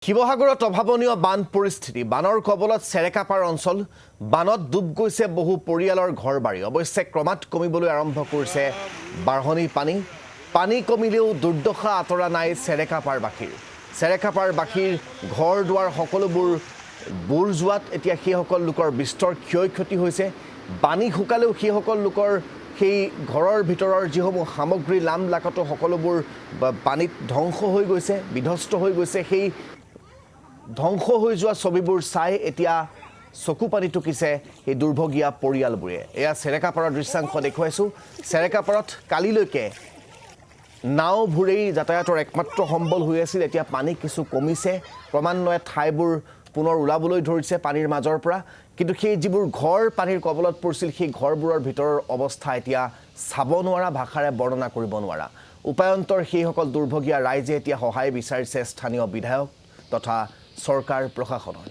শিৱসাগৰত অভাৱনীয় বান পৰিস্থিতি বানৰ কবলত চেৰেকাপাৰ অঞ্চল বানত ডুব গৈছে বহু পৰিয়ালৰ ঘৰবাৰী অৱশ্যে ক্ৰমাৎ কমিবলৈ আৰম্ভ কৰিছে বাঢ়নী পানী কমিলেও দুৰ্দশা আতৰা নাই চেৰেকাপাৰ বাখীৰ ঘৰ দুৱাৰ সকলোবোৰ বুৰ যোৱাত এতিয়া সেইসকল লোকৰ বিস্তৰ ক্ষয়ক্ষতি হৈছে বানী শুকালেও সেইসকল লোকৰ সেই ঘৰৰ ভিতৰৰ যিসমূহ সামগ্ৰী লামলাকটো সকলোবোৰ পানীত ধ্বংস হৈ গৈছে বিধ্বস্ত হৈ গৈছে সেই ধ্বংস হৈ যোৱা ছবিবোৰ চাই এতিয়া চকু পানী টুকিছে এই দুৰ্ভগীয়া পৰিয়ালবোৰে এয়া চেৰেকাপাৰৰ দৃশ্যাংশ দেখুৱাইছো চেৰেকাপাৰত কালিলৈকে নাওবোৰেই যাতায়াতৰ একমাত্ৰ সম্বল হৈ আছিল এতিয়া পানী কিছু কমিছে ক্ৰমান্বয়ে ঠাইবোৰ পুনৰ ওলাবলৈ ধৰিছে পানীৰ মাজৰ পৰা কিন্তু সেই যিবোৰ ঘৰ পানীৰ কবলত পৰিছিল সেই ঘৰবোৰৰ ভিতৰৰ অৱস্থা এতিয়া চাব নোৱাৰা ভাষাৰে বৰ্ণনা কৰিব নোৱাৰা উপায়ন্তৰ সেইসকল দুৰ্ভগীয়া ৰাইজে এতিয়া সহায় বিচাৰিছে স্থানীয় বিধায়ক তথা চৰকাৰ প্ৰশাসনৰ